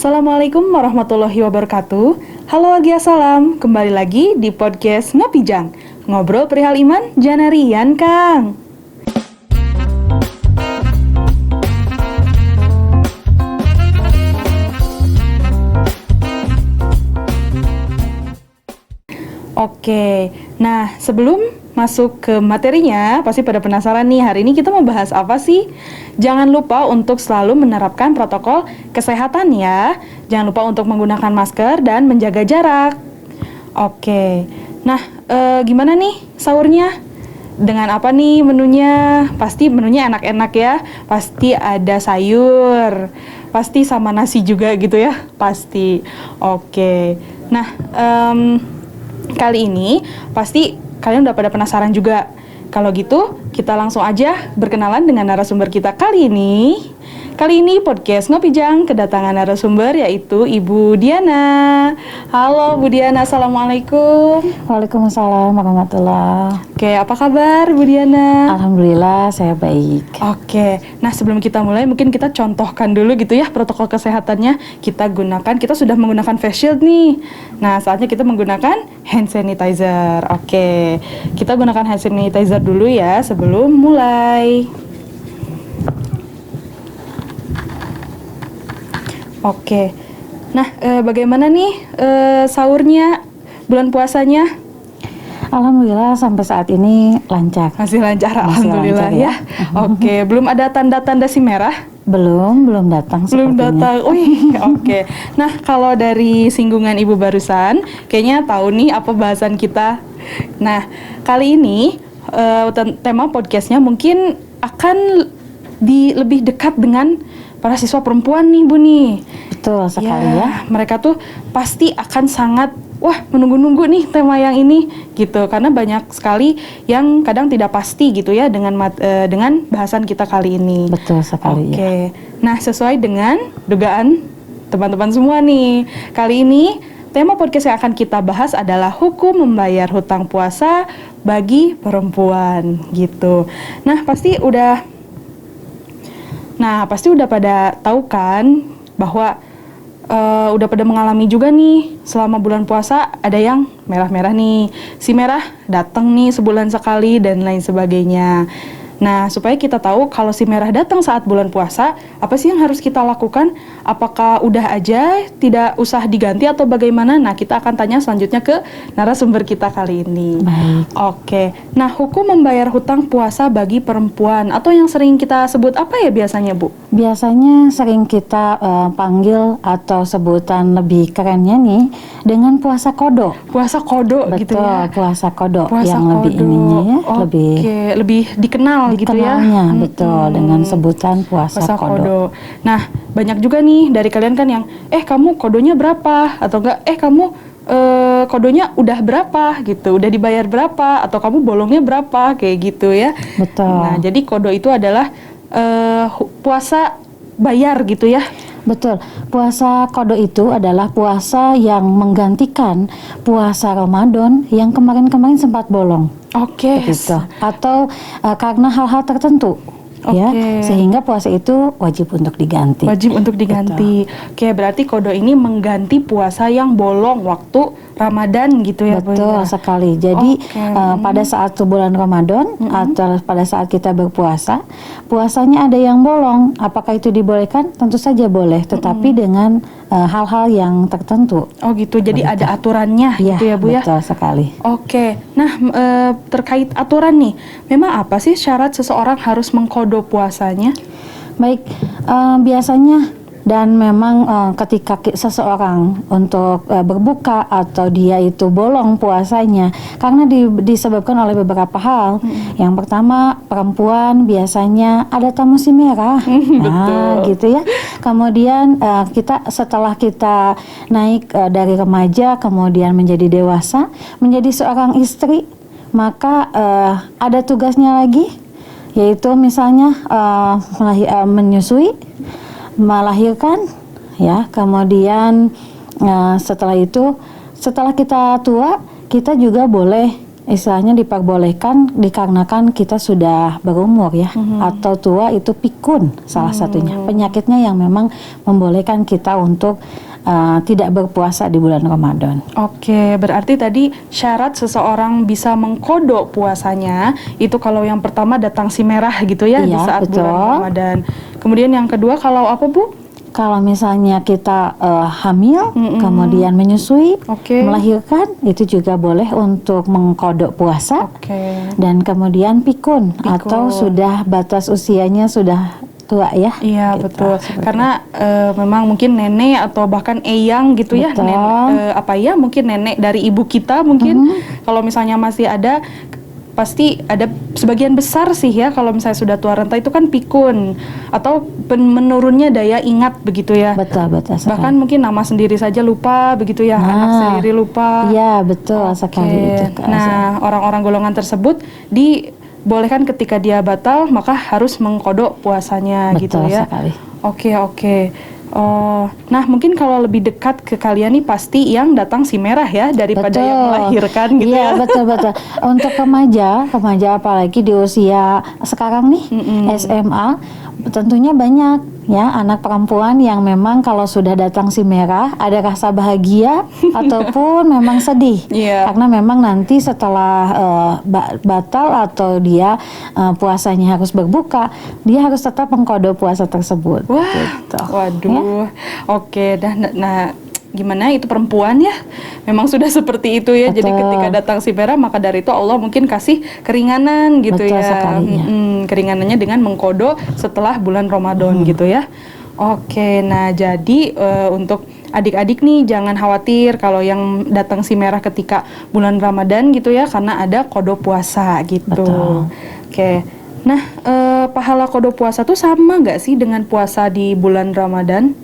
Assalamualaikum warahmatullahi wabarakatuh. Halo Argia Salam, kembali lagi di podcast Ngopijang. Ngobrol perihal iman, janarian Kang. Oke, nah sebelum masuk ke materinya, pasti pada penasaran nih, hari ini kita mau bahas apa sih? Jangan lupa untuk selalu menerapkan protokol kesehatan ya. Jangan lupa untuk menggunakan masker dan menjaga jarak. Oke, nah gimana nih sahurnya? Dengan apa nih menunya? Pasti menunya enak-enak ya. Pasti ada sayur, pasti sama nasi juga gitu ya, pasti. Oke, nah kali ini pasti kalian udah pada penasaran juga. Kalau gitu, kita langsung aja berkenalan dengan narasumber kita kali ini. Kali ini podcast Ngopijang kedatangan narasumber yaitu Ibu Diana. Halo Bu Diana, Assalamualaikum. Waalaikumsalam warahmatullahi. Oke, apa kabar Bu Diana? Alhamdulillah saya baik. Oke, nah sebelum kita mulai mungkin kita contohkan dulu gitu ya protokol kesehatannya. Kita sudah menggunakan face shield nih. Nah saatnya kita menggunakan hand sanitizer. Oke, kita gunakan hand sanitizer dulu ya sebelum mulai. Oke, nah bagaimana nih sahurnya, bulan puasanya? Alhamdulillah sampai saat ini lancar. Masih lancar, alhamdulillah lancar, ya. Oke, belum ada tanda-tanda si merah? Belum datang Belum sepertinya. datang. Oke. Nah, kalau dari singgungan Ibu barusan, kayaknya tahu nih apa bahasan kita. Nah, kali ini tema podcastnya mungkin akan lebih dekat dengan para siswa perempuan nih Bu nih. Betul sekali ya. Mereka tuh pasti akan sangat menunggu-nunggu nih tema yang ini gitu, karena banyak sekali yang kadang tidak pasti gitu ya dengan bahasan kita kali ini. Betul sekali. Oke. Nah, sesuai dengan dugaan teman-teman semua nih, kali ini tema podcast yang akan kita bahas adalah hukum membayar hutang puasa bagi perempuan gitu. Nah, pasti udah pada tahu kan bahwa udah pada mengalami juga nih selama bulan puasa ada yang merah-merah nih. Si merah datang nih sebulan sekali dan lain sebagainya. Nah, supaya kita tahu kalau si merah datang saat bulan puasa, apa sih yang harus kita lakukan? Apakah udah aja tidak usah diganti atau bagaimana? Nah, kita akan tanya selanjutnya ke narasumber kita kali ini. Baik. Oke. Nah, hukum membayar hutang puasa bagi perempuan atau yang sering kita sebut apa ya biasanya, Bu? Biasanya sering kita panggil atau sebutan lebih kerennya nih dengan puasa kodo. Puasa kodo gitu ya. Betul, puasa kodo Puasa yang kodo. lebih ininya ya, lebih dikenal gitu ya. dikenalnya, betul, dengan sebutan puasa kodo. Nah, banyak juga nih dari kalian kan yang kamu kodonya berapa atau enggak kamu kodonya udah berapa gitu, udah dibayar berapa atau kamu bolongnya berapa kayak gitu ya. Betul. Nah, jadi kodo itu adalah puasa bayar gitu ya. Betul, puasa kodo itu adalah puasa yang menggantikan puasa Ramadan yang kemarin-kemarin sempat bolong. Oke. Begitu. Atau karena hal-hal tertentu. Ya, sehingga puasa itu wajib untuk diganti. Wajib untuk diganti. Betul. Oke, berarti kodo ini mengganti puasa yang bolong waktu Ramadan gitu ya, Bu? Betul sekali. Jadi pada saat bulan Ramadan atau pada saat kita berpuasa, puasanya ada yang bolong. Apakah itu dibolehkan? Tentu saja boleh, tetapi dengan hal-hal yang tertentu. Oh gitu. Jadi ada aturannya gitu ya, Bu ya? Betul sekali. Oke. Nah, terkait aturan nih, memang apa sih syarat seseorang harus mengkodo puasanya? Baik, biasanya dan memang ketika seseorang untuk berbuka atau dia itu bolong puasanya karena disebabkan oleh beberapa hal. Yang pertama, perempuan biasanya ada tamu si merah. Nah, gitu ya. Kemudian setelah kita naik dari remaja kemudian menjadi dewasa, menjadi seorang istri, maka ada tugasnya lagi, yaitu misalnya menyusui, melahirkan, ya. Kemudian setelah itu, setelah kita tua, kita juga boleh istilahnya diperbolehkan dikarenakan kita sudah berumur ya, atau tua, itu pikun salah satunya penyakitnya yang memang membolehkan kita untuk tidak berpuasa di bulan Ramadan. Oke, berarti tadi syarat seseorang bisa mengkodok puasanya itu kalau yang pertama datang si merah gitu ya, di Iya, saat betul. bulan Ramadan. Kemudian yang kedua kalau apa Bu? Kalau misalnya kita hamil, kemudian menyusui, Oke. melahirkan, itu juga boleh untuk mengkodok puasa. Oke. Dan kemudian pikun, atau sudah batas usianya sudah tua ya. Iya Gitu, betul. seperti Karena memang mungkin nenek atau bahkan eyang gitu ya, Betul. mungkin nenek dari ibu kita mungkin kalau misalnya masih ada, pasti ada sebagian besar sih ya kalau misalnya sudah tua renta itu kan pikun atau menurunnya daya ingat begitu ya. Betul sekali. Bahkan mungkin nama sendiri saja lupa begitu ya, anak sendiri lupa. Iya betul sekali itu. Nah, orang-orang golongan tersebut dibolehkan ketika dia batal maka harus mengkodok puasanya gitu Betul ya. sekali. Oke. Nah mungkin kalau lebih dekat ke kalian nih pasti yang datang si merah ya daripada Betul. yang melahirkan gitu Iya, ya. betul. Untuk remaja apalagi di usia sekarang nih, SMA, tentunya banyak ya anak perempuan yang memang kalau sudah datang si merah ada rasa bahagia ataupun memang sedih. Iya. Karena memang nanti setelah batal atau dia puasanya harus berbuka, dia harus tetap mengkodok puasa tersebut. Wah, Gitu. waduh. Ya? Oke, nah gimana itu perempuan ya? Memang sudah seperti itu ya. Jadi Betul. ketika datang si merah maka dari itu Allah mungkin kasih keringanan gitu Betul ya. sekali, ya. Keringanannya dengan mengkodok setelah bulan Ramadan gitu ya. Oke, nah jadi untuk adik-adik nih jangan khawatir kalau yang datang si merah ketika bulan Ramadan gitu ya, karena ada kodok puasa gitu. Betul. Oke, nah pahala kodok puasa tuh sama nggak sih dengan puasa di bulan Ramadan?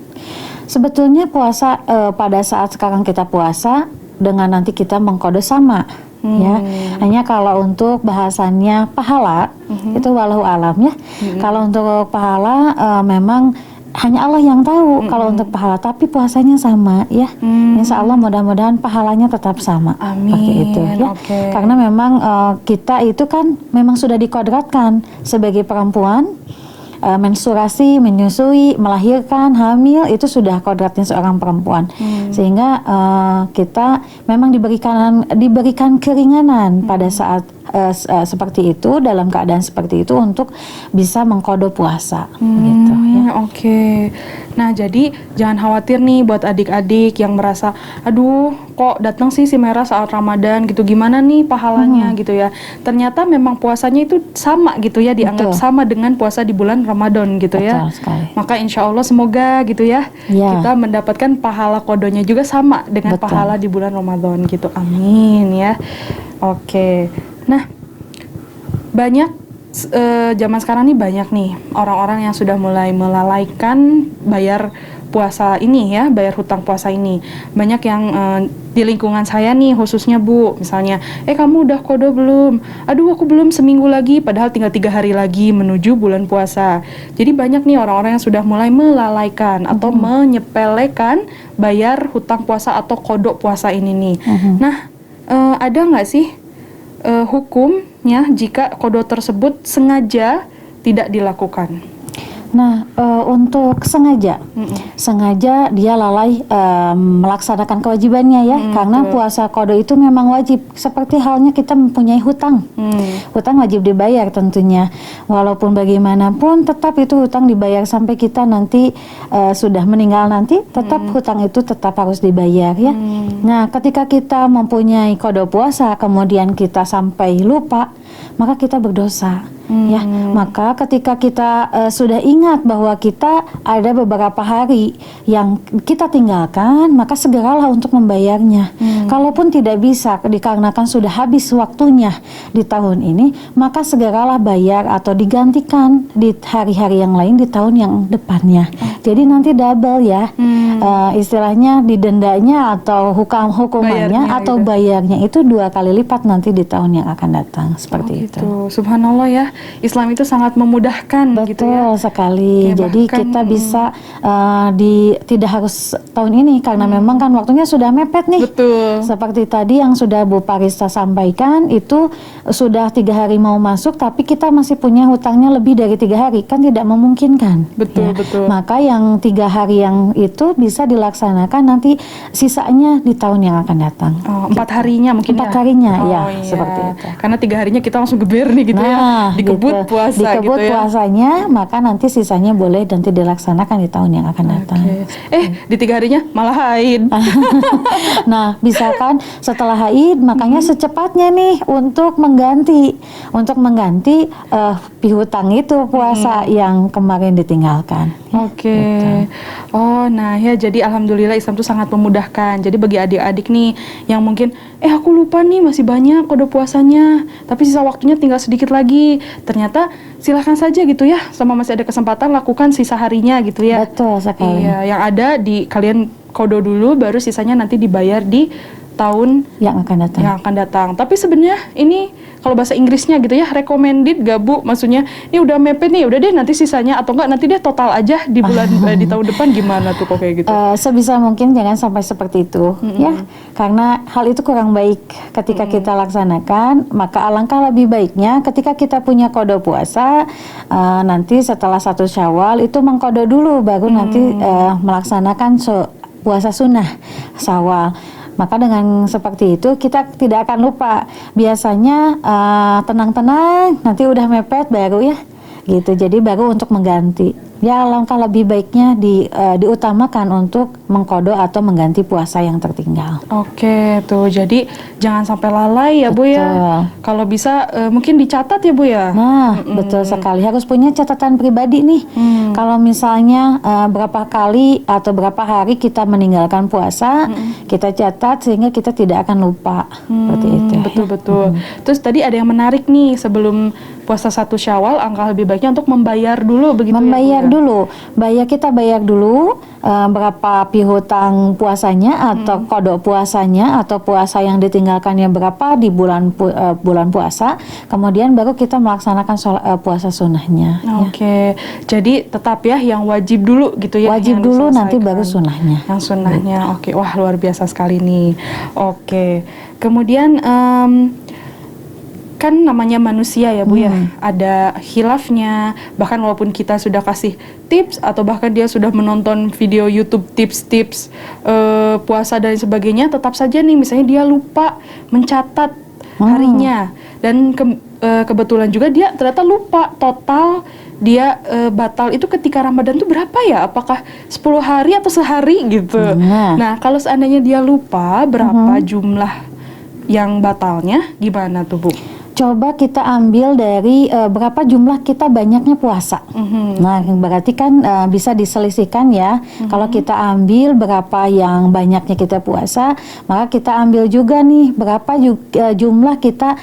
Sebetulnya puasa pada saat sekarang kita puasa dengan nanti kita mengkodok sama. Ya, hanya kalau untuk bahasannya pahala itu walau alam ya. Kalau untuk pahala memang hanya Allah yang tahu kalau untuk pahala, tapi puasanya sama ya. Insya Allah mudah-mudahan pahalanya tetap sama. Amin. Seperti itu ya. Oke. Karena memang kita itu kan memang sudah dikodratkan sebagai perempuan. Menstruasi, menyusui, melahirkan, hamil itu sudah kodratnya seorang perempuan, sehingga kita memang diberikan keringanan pada saat seperti itu, dalam keadaan seperti itu untuk bisa mengkodok puasa, gitu ya. Oke. Nah jadi jangan khawatir nih buat adik-adik yang merasa, aduh kok datang sih si merah saat Ramadan gitu, gimana nih pahalanya gitu ya. Ternyata memang puasanya itu sama gitu ya, dianggap Betul. sama dengan puasa di bulan Ramadan gitu ya. Betul sekali. Maka insya Allah semoga gitu ya, Ya. kita mendapatkan pahala kodonya juga sama dengan Betul. pahala di bulan Ramadan gitu. Amin ya. Oke. Nah banyak zaman sekarang nih banyak nih orang-orang yang sudah mulai melalaikan bayar puasa ini ya, bayar hutang puasa ini. Banyak yang di lingkungan saya nih khususnya Bu, misalnya, kamu udah kodo belum? Aduh aku belum, seminggu lagi, padahal tinggal 3 hari lagi menuju bulan puasa. Jadi banyak nih orang-orang yang sudah mulai melalaikan atau menyepelekan bayar hutang puasa atau kodok puasa ini nih. Nah, ada nggak sih hukumnya jika kodok tersebut sengaja tidak dilakukan? Nah, untuk sengaja dia lalai melaksanakan kewajibannya ya, karena puasa kodo itu memang wajib, seperti halnya kita mempunyai hutang. Hutang wajib dibayar tentunya, walaupun bagaimanapun tetap itu hutang dibayar sampai kita nanti sudah meninggal nanti, tetap hutang itu tetap harus dibayar ya. Nah, ketika kita mempunyai kodo puasa kemudian kita sampai lupa, maka kita berdosa. Ya, maka ketika kita sudah ingat bahwa kita ada beberapa hari yang kita tinggalkan, maka segeralah untuk membayarnya. Kalaupun tidak bisa dikarenakan sudah habis waktunya di tahun ini, maka segeralah bayar atau digantikan di hari-hari yang lain di tahun yang depannya. Jadi nanti double ya, istilahnya didendanya atau hukumannya bayarnya atau gitu. bayarnya itu 2 kali lipat nanti di tahun yang akan datang. Seperti seperti itu. Gitu. Subhanallah ya, Islam itu sangat memudahkan gitu ya. Betul sekali. Oke, Jadi bahkan, kita bisa tidak harus tahun ini karena memang kan waktunya sudah mepet nih. Betul. Seperti tadi yang sudah Bu Parista sampaikan, itu sudah 3 hari mau masuk, tapi kita masih punya hutangnya lebih dari 3 hari, kan tidak memungkinkan. Betul, betul. Maka yang 3 hari yang itu bisa dilaksanakan nanti, sisanya di tahun yang akan datang. Oh, 4 harinya mungkin 4 ya? harinya, Oh, ya iya. seperti itu. Karena 3 harinya kita langsung geber nih gitu ya, dikebut gitu. puasa Dikebut gitu ya. puasanya, maka nanti sisanya boleh nanti dilaksanakan di tahun yang akan datang. Oke. Di 3 harinya malah haid. Nah, misalkan setelah haid, makanya secepatnya nih untuk mengganti piutang itu puasa yang kemarin ditinggalkan. Oke. Gitu. Oh, nah ya, jadi alhamdulillah Islam tuh sangat memudahkan. Jadi bagi adik-adik nih yang mungkin aku lupa nih masih banyak kode puasanya, tapi sisa waktunya tinggal sedikit lagi. Ternyata silahkan saja gitu ya, sama masih ada kesempatan lakukan sisa harinya gitu ya. Betul sekali. Iya, yang ada di kalian kodo dulu, baru sisanya nanti dibayar di tahun Yang akan datang. Tapi sebenarnya ini kalau bahasa Inggrisnya gitu ya, recommended gak Bu? Maksudnya ini udah mepet nih, udah deh nanti sisanya, atau enggak nanti deh total aja di bulan di tahun depan, gimana tuh kok kayak gitu? Sebisa mungkin jangan sampai seperti itu, ya, karena hal itu kurang baik ketika kita laksanakan. Maka alangkah lebih baiknya ketika kita punya kode puasa, nanti setelah 1 Syawal itu mengkode dulu, baru nanti melaksanakan puasa sunnah Syawal. Maka dengan seperti itu kita tidak akan lupa. Biasanya tenang-tenang, nanti udah mepet baru ya, gitu. Jadi baru untuk mengganti. Ya, alangkah lebih baiknya diutamakan untuk mengkodo atau mengganti puasa yang tertinggal. Oke, tuh jadi jangan sampai lalai ya Bu ya. Kalau bisa mungkin dicatat ya Bu ya. Nah, betul sekali. Harus punya catatan pribadi nih. Kalau misalnya berapa kali atau berapa hari kita meninggalkan puasa, kita catat sehingga kita tidak akan lupa. Seperti itu. Betul-betul. Terus tadi ada yang menarik nih, sebelum puasa 1 Syawal, angka lebih baiknya untuk membayar dulu begitu membayar ya, Bu, ya? dulu. Kita bayar dulu berapa piutang puasanya atau kodok puasanya atau puasa yang ditinggalkannya berapa di bulan puasa. Kemudian baru kita melaksanakan puasa sunnahnya. Oke. Jadi tetap ya yang wajib dulu gitu ya. Wajib dulu, nanti baru sunnahnya. Yang sunnahnya. Oke. Wah, luar biasa sekali nih. Oke. Kemudian kan namanya manusia ya Bu ya, ada khilafnya, bahkan walaupun kita sudah kasih tips atau bahkan dia sudah menonton video YouTube tips-tips puasa dan sebagainya, tetap saja nih misalnya dia lupa mencatat harinya, dan kebetulan juga dia ternyata lupa total dia batal itu ketika Ramadan tuh berapa ya, apakah 10 hari atau sehari gitu. Nah, kalau seandainya dia lupa berapa jumlah yang batalnya, gimana tuh Bu? Coba kita ambil dari berapa jumlah kita banyaknya puasa. Nah, berarti kan bisa diselisihkan ya. Kalau kita ambil berapa yang banyaknya kita puasa, maka kita ambil juga nih berapa jumlah kita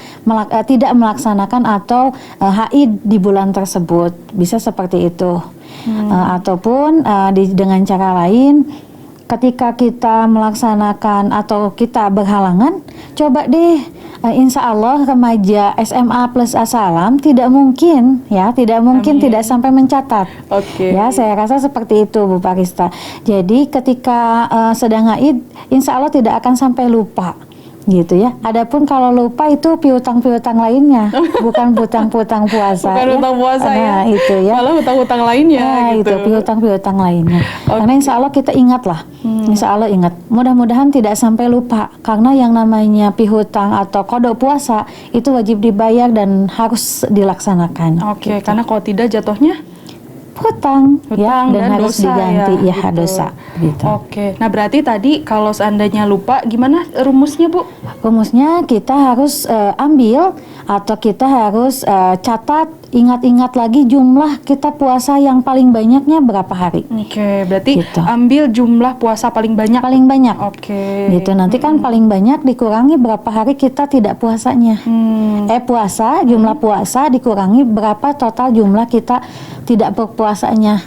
tidak melaksanakan atau haid di bulan tersebut. Bisa seperti itu. Ataupun dengan cara lain, ketika kita melaksanakan atau kita berhalangan, coba deh, insya Allah remaja SMA plus Asalam tidak mungkin tidak sampai mencatat. Ya, saya rasa seperti itu Bu Parista. Jadi ketika sedang haid, insya Allah tidak akan sampai lupa. Gitu ya. Adapun kalau lupa itu piutang-piutang lainnya, bukan hutang-hutang puasa. Bukan hutang puasa ya. Itu ya. Malah hutang-hutang lainnya gitu. Itu piutang-piutang lainnya. Karena insya Allah kita ingat lah. Insya Allah ingat. Mudah-mudahan tidak sampai lupa. Karena yang namanya pihutang atau kodok puasa itu wajib dibayar dan harus dilaksanakan. Oke, gitu. karena kalau tidak jatuhnya hutang ya, dan harus dosa diganti ya, gitu. dosa gitu. Oke. Nah, berarti tadi kalau seandainya lupa gimana rumusnya Bu? Rumusnya kita harus ambil atau kita harus catat, ingat-ingat lagi jumlah kita puasa yang paling banyaknya berapa hari. Oke, berarti gitu. ambil jumlah puasa paling banyak. Paling banyak. Oke. Gitu, nanti kan paling banyak dikurangi berapa hari kita tidak puasanya. Jumlah puasa dikurangi berapa total jumlah kita tidak berpuasanya.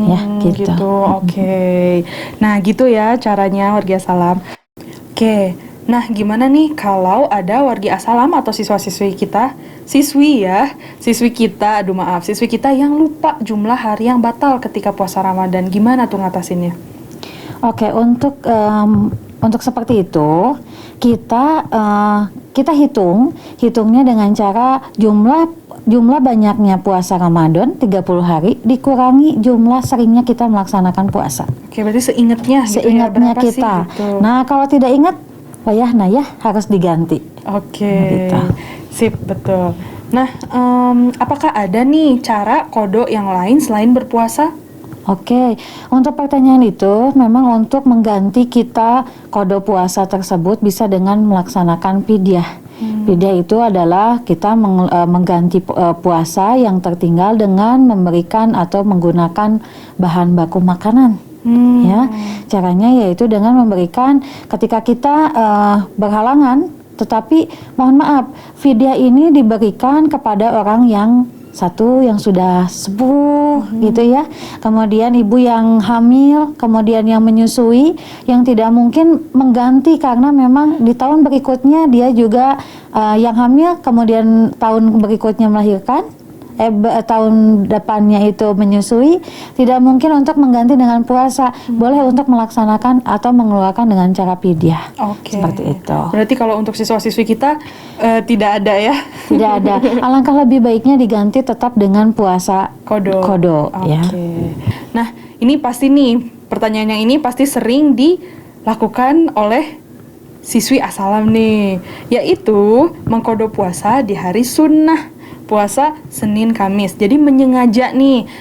Ya, gitu. Oke. Nah, gitu ya caranya warga salam. Oke. Nah, gimana nih kalau ada wargi asalam atau siswa-siswi kita, siswi kita yang lupa jumlah hari yang batal ketika puasa Ramadan. Gimana tuh ngatasinnya? Oke, untuk seperti itu kita hitungnya dengan cara jumlah banyaknya puasa Ramadan 30 hari dikurangi jumlah seringnya kita melaksanakan puasa. Oke, berarti seingatnya Seingatnya gitu ya, kita. sih, gitu. Nah, kalau tidak ingat, harus diganti. Oke, Gitu. sip, betul. Nah, apakah ada nih cara kodok yang lain selain berpuasa? Oke, untuk pertanyaan itu memang untuk mengganti kita kode puasa tersebut bisa dengan melaksanakan pidyah. Pidyah itu adalah kita mengganti puasa yang tertinggal dengan memberikan atau menggunakan bahan baku makanan. Ya, caranya yaitu dengan memberikan ketika kita berhalangan, tetapi mohon maaf, fidyah ini diberikan kepada orang yang sudah sepuh gitu ya, kemudian ibu yang hamil, kemudian yang menyusui, yang tidak mungkin mengganti karena memang di tahun berikutnya dia juga yang hamil, kemudian tahun berikutnya melahirkan, tahun depannya itu menyusui, tidak mungkin untuk mengganti dengan puasa. Boleh untuk melaksanakan atau mengeluarkan dengan cara pidyah. Oke. Seperti itu. Berarti kalau untuk siswa-siswi kita tidak ada ya? Tidak ada. Alangkah lebih baiknya diganti tetap dengan puasa kodo ya. Nah, ini pasti nih pertanyaan yang ini pasti sering dilakukan oleh siswi asalam nih, yaitu mengkodo puasa di hari sunnah. Puasa Senin Kamis. Jadi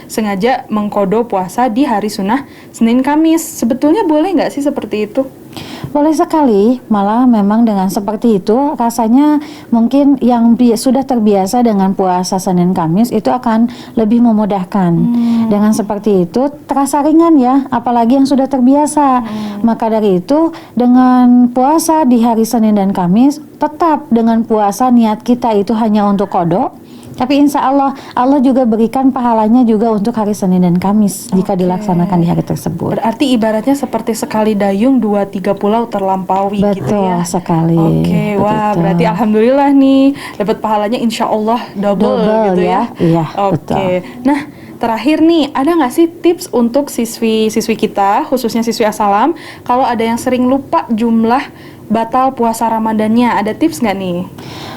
sengaja mengkodo puasa di hari sunnah Senin Kamis. Sebetulnya boleh nggak sih seperti itu? Boleh sekali, malah memang dengan seperti itu rasanya mungkin yang sudah terbiasa dengan puasa Senin Kamis itu akan lebih memudahkan. Dengan seperti itu terasa ringan ya, apalagi yang sudah terbiasa. Maka dari itu dengan puasa di hari Senin dan Kamis, tetap dengan puasa niat kita itu hanya untuk kodok. Tapi insya Allah juga berikan pahalanya juga untuk hari Senin dan Kamis jika dilaksanakan di hari tersebut. Berarti ibaratnya seperti sekali dayung 2-3 pulau terlampaui. Betul gitu ya. Sekali. Oke, wah berarti alhamdulillah nih dapat pahalanya insya Allah double gitu ya. Iya, Oke. betul. Nah, terakhir nih, ada nggak sih tips untuk siswi-siswi kita, khususnya siswi asalam, kalau ada yang sering lupa jumlah batal puasa Ramadannya, ada tips nggak nih?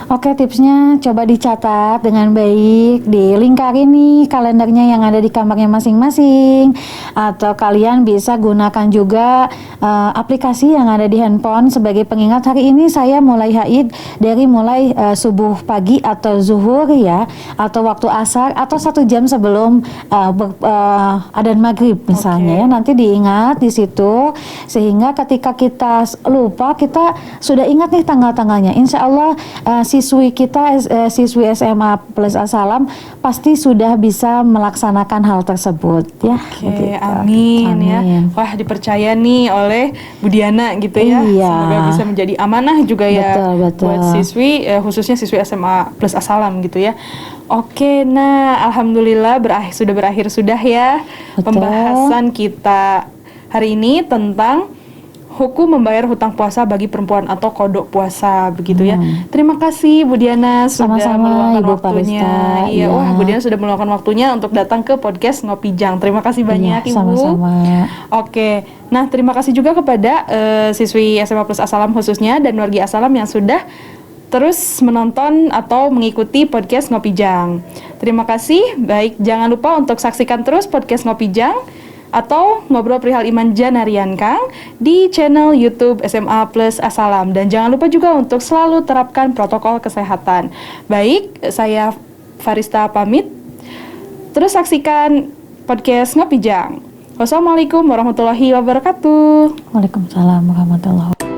Oke, tipsnya coba dicatat dengan baik, dilingkari nih kalendernya yang ada di kamarnya masing-masing, atau kalian bisa gunakan juga aplikasi yang ada di handphone sebagai pengingat. Hari ini saya mulai haid dari mulai subuh pagi atau zuhur ya, atau waktu asar, atau 1 jam sebelum adzan maghrib misalnya ya. Nanti diingat di situ sehingga ketika kita lupa kita sudah ingat nih tanggal-tanggalnya. Insya Allah siswi kita, siswi SMA plus Asalam pasti sudah bisa melaksanakan hal tersebut ya. Oke, amin ya. Wah, dipercaya nih oleh Bu Diana gitu ya. Iya. Semoga bisa menjadi amanah juga ya betul. buat siswi, khususnya siswi SMA plus Asalam gitu ya. Oke, nah alhamdulillah sudah berakhir ya pembahasan kita hari ini tentang hukum membayar hutang puasa bagi perempuan atau kodok puasa begitu ya. Terima kasih Bu Diana sudah meluangkan waktunya. Iya, wah Bu Diana sudah meluangkan waktunya untuk datang ke podcast Ngopi Jang. Terima kasih banyak Ibu. Sama-sama. Oke. Nah, terima kasih juga kepada siswi SMA Plus Asalam khususnya dan wargi Asalam yang sudah terus menonton atau mengikuti podcast Ngopi Jang. Terima kasih. Baik, jangan lupa untuk saksikan terus podcast Ngopi Jang atau ngobrol perihal iman Janarian Kang di channel YouTube SMA Plus Asalam, dan jangan lupa juga untuk selalu terapkan protokol kesehatan. Baik, saya Farista pamit. Terus saksikan podcast Ngopi Jang. Wassalamualaikum warahmatullahi wabarakatuh. Waalaikumsalam warahmatullahi wabarakatuh.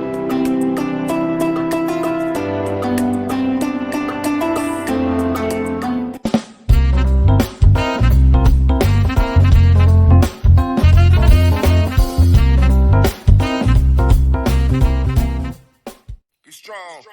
Strong.